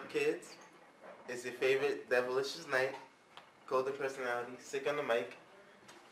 up, kids? It's your favorite Devilicious Knight, Golden Personality, sick on the mic,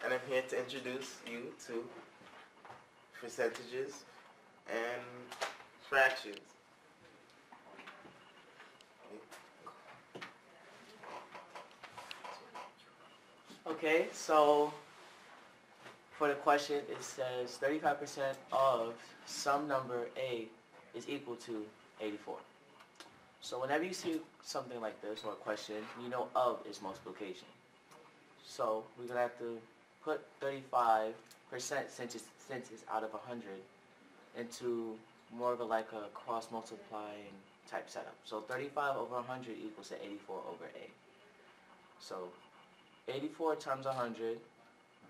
and I'm here to introduce you to percentages and fractions. Okay, so for the question, it says 35% of some number A is equal to 84. So whenever you see something like this or a question, you know of is multiplication. So we're going to have to put 35% since it's out of 100 into more of a cross multiplying type setup. So 35 over 100 equals to 84 over A. So 84 times 100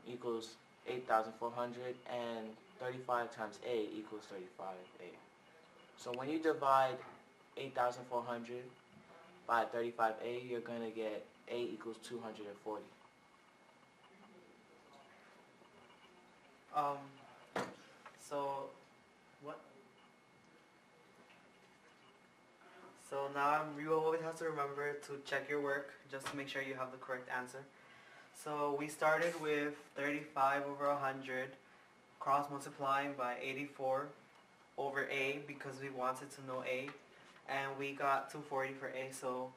equals 8,400, and 35 times A equals 35A. So when you divide 8,400 by 35A, you're going to get A equals 240. So what? So now you always have to remember to check your work just to make sure you have the correct answer. So we started with 35 over 100 cross multiplying by 84 over A because we wanted to know A, and we got 240 for A, so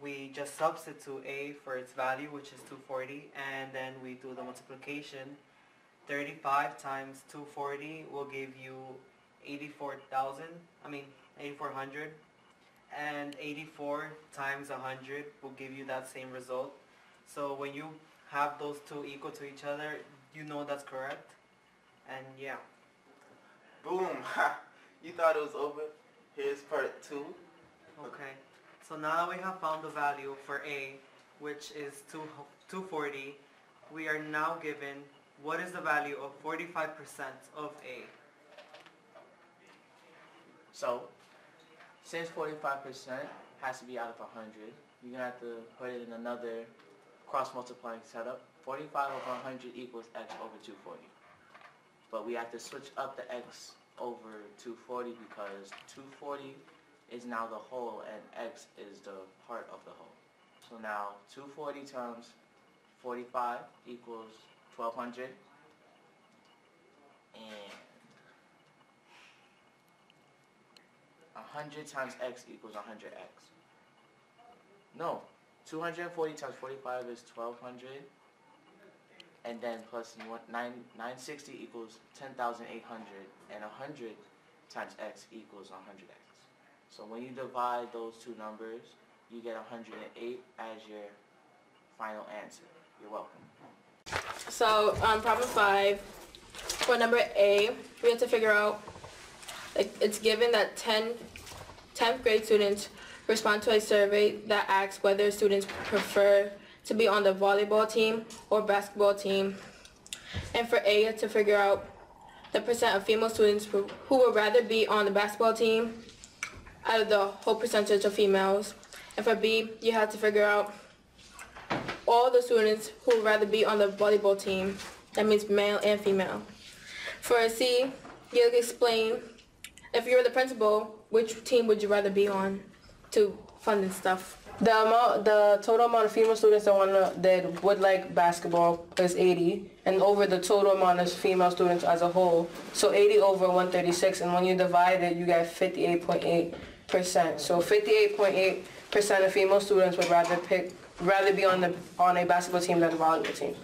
we just substitute A for its value, which is 240, and then we do the multiplication. 35 times 240 will give you 8,400, and 84 times 100 will give you that same result. So when you have those two equal to each other, you know that's correct. And yeah. Boom! You thought it was over? Here's part 2. Okay. So now that we have found the value for A, which is 240, we are now given what is the value of 45% of A. So since 45% has to be out of 100, you're going to have to put it in another cross-multiplying setup. 45 over 100 equals x over 240. But we have to switch up the x over 240 because 240 is now the whole and x is the part of the whole. So now 240 times 45 equals 1200, and 100 times x equals 100x. No, 240 times 45 is 1200, and then plus 960 equals 10,800, and 100 times x equals 100x. So when you divide those two numbers, you get 108 as your final answer. You're welcome. So problem 5, for number A, we have to figure out, it's given that 10th grade students respond to a survey that asks whether students prefer to be on the volleyball team or basketball team. And for A, to figure out the percent of female students who would rather be on the basketball team out of the whole percentage of females. And for B, you have to figure out all the students who would rather be on the volleyball team. That means male and female. For C, you explain, if you were the principal, which team would you rather be on to fund and stuff? The total amount of female students that would like basketball is 80, and over the total amount of female students as a whole. So 80 over 136, and when you divide it, you get 58.8%. So 58.8% of female students would rather be on a basketball team than a volleyball team.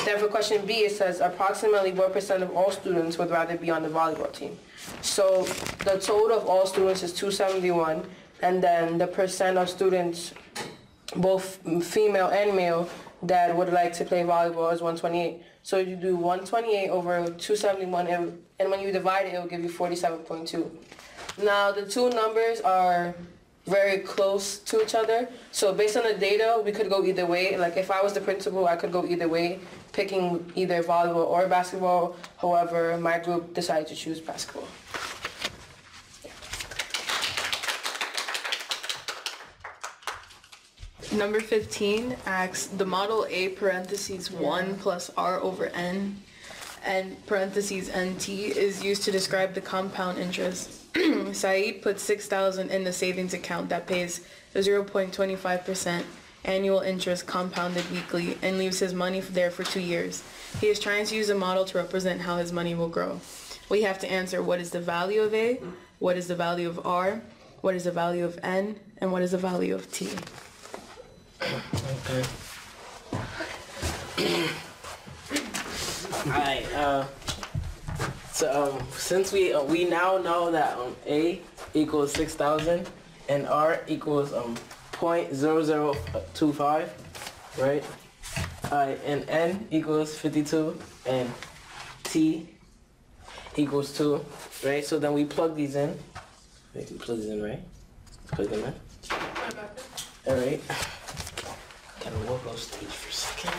Then for question B, it says approximately what percent of all students would rather be on the volleyball team. So the total of all students is 271, and then the percent of students, both female and male, that would like to play volleyball is 128. So you do 128 over 271, and when you divide it, it will give you 47.2. Now the two numbers are very close to each other. So based on the data, we could go either way. Like if I was the principal, I could go either way, picking either volleyball or basketball. However, my group decided to choose basketball. Number 15 asks the model A parentheses 1 plus R over N and parentheses NT is used to describe the compound interest Saeed put 6,000 in the savings account that pays 0.25% annual interest compounded weekly and leaves his money there for 2 years. He is trying to use a model to represent how his money will grow. We have to answer what is the value of A, what is the value of R, what is the value of N, and what is the value of T. Okay. Alright, so since we now know that A equals 6,000 and R equals 0.0025, right? Alright, and N equals 52 and T equals 2, right? So then we plug these in. Wait, we plug these in, right? Plug them in. Alright. Gotta walk off stage for a second.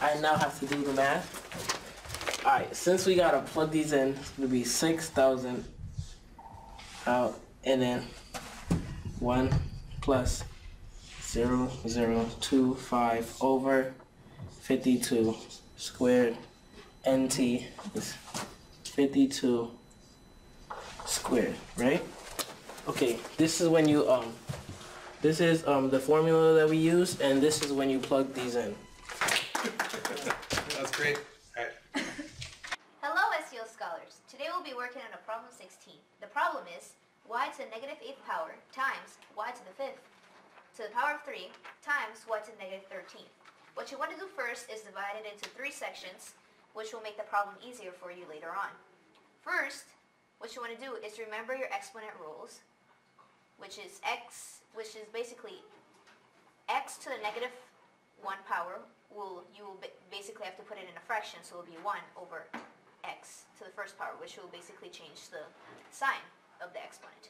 I now have to do the math. Alright, since we gotta plug these in, it's gonna be 6,000 out, and then 1 plus 0.0025 over 52 squared. NT is 52 squared, right? Okay, this is when you this is the formula that we use, and this is when you plug these in. That's great. All right. Hello, SEO Scholars. Today we'll be working on a problem 16. The problem is y to the negative 8th power times y to the 5th to the power of 3 times y to the negative 13th. What you want to do first is divide it into 3 sections, which will make the problem easier for you later on. First, what you want to do is remember your exponent rules, which is basically x to the negative 1 power. You will basically have to put it in a fraction, so it will be 1 over x to the first power, which will basically change the sign of the exponent.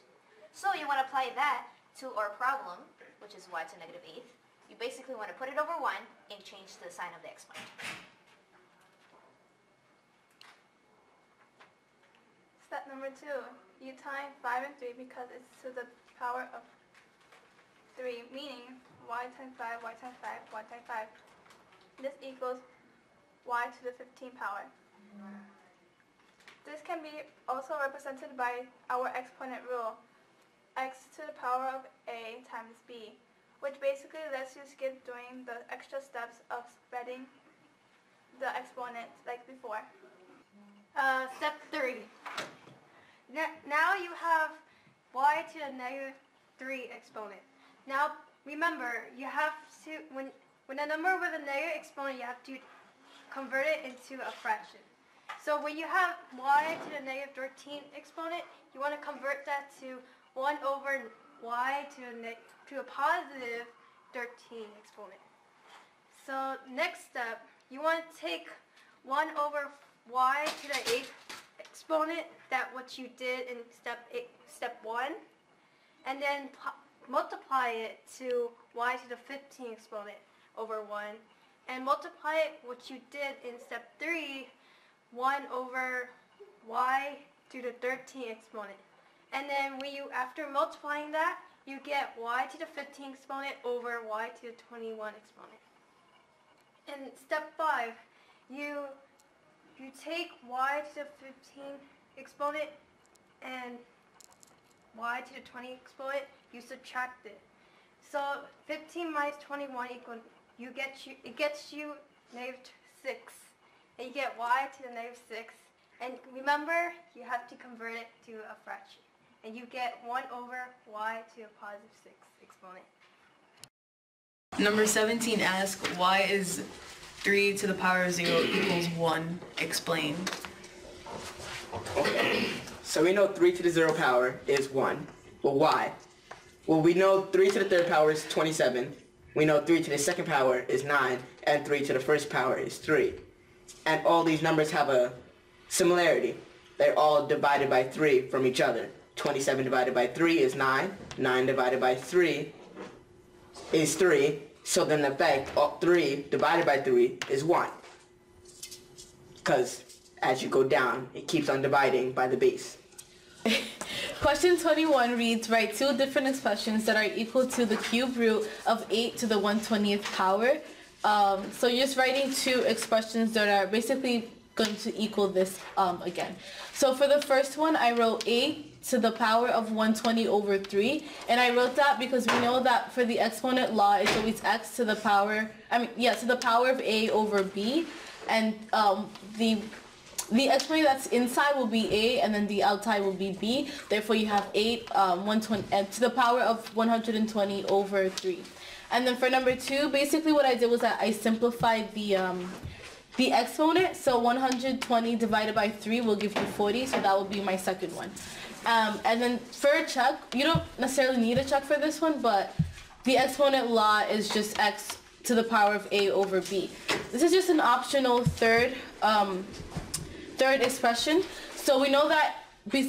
So you want to apply that to our problem, which is y to negative 8th. You basically want to put it over 1 and change the sign of the exponent. Step number 2, you time 5 and 3 because it's to the power of 3, meaning y times 5, y times 5, y times 5. This equals y to the 15th power. This can be also represented by our exponent rule, x to the power of a times b, which basically lets you skip doing the extra steps of spreading the exponent like before. Step 3. Now you have y to the negative 3 exponent. Now remember, you have to, when a number with a negative exponent, you have to convert it into a fraction. So when you have y to the negative 13 exponent, you want to convert that to 1 over y to a positive 13 exponent. So next step, you want to take 1 over y to the 8th exponent, that what you did in step 1, and then multiply it to y to the 15th exponent over 1, and multiply it what you did in step 3, 1 over y to the 13th exponent. And then after multiplying that, you get y to the 15th exponent over y to the 21 exponent. In step 5, you take y to the 15th exponent and y to the 20 exponent, you subtract it. So 15 minus 21 it gets you negative 6. And you get y to the negative 6. And remember, you have to convert it to a fraction. And you get 1 over y to a positive 6 exponent. Number 17 asks, why is 3 to the power of 0 equals 1? Explain. Okay, so we know 3 to the 0 power is 1. Well, why? Well, we know 3 to the 3rd power is 27. We know 3 to the 2nd power is 9. And 3 to the 1st power is 3. And all these numbers have a similarity. They're all divided by 3 from each other. 27 divided by 3 is 9. 9 divided by 3 is 3. So then the fact 3 divided by 3 is 1. Because as you go down, it keeps on dividing by the base. Question 21 reads, write 2 different expressions that are equal to the cube root of 8 to the 1/20th power. So you're just writing 2 expressions that are basically going to equal this again. So for the first one, I wrote a to the power of 120 over 3. And I wrote that because we know that for the exponent law, it's always x to the power, to the power of a over b. And the exponent that's inside will be a, and then the outside will be b. Therefore, you have 120 to the power of 120 over 3. And then for number 2, basically what I did was that I simplified the exponent. So 120 divided by 3 will give you 40. So that will be my second one. And then for a check, you don't necessarily need a check for this one, but the exponent law is just x to the power of a over b. This is just an optional third expression. So we know that,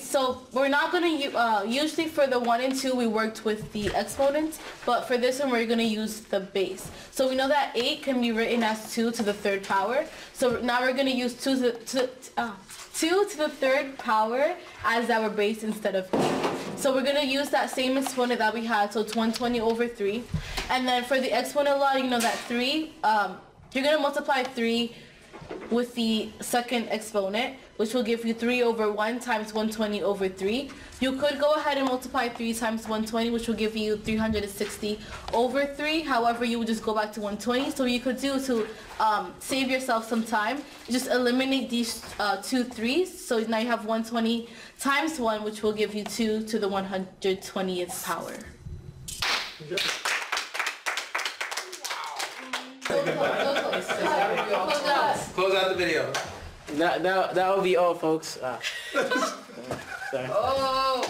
so we're not going to, usually for the 1 and 2 we worked with the exponents, but for this one we're going to use the base. So we know that 8 can be written as 2 to the third power. So now we're going to use 2 to the third power as our base instead of 8. So we're going to use that same exponent that we had, so it's 120 over 3. And then for the exponent law, you know that 3, you're going to multiply 3 with the second exponent, which will give you 3 over 1 times 120 over 3. You could go ahead and multiply 3 times 120, which will give you 360 over 3. However, you would just go back to 120. So what you could do to save yourself some time, just eliminate these 2 3's. So now you have 120 times 1, which will give you 2 to the 120th power. Close out the video. That will be all, folks. Sorry. Oh.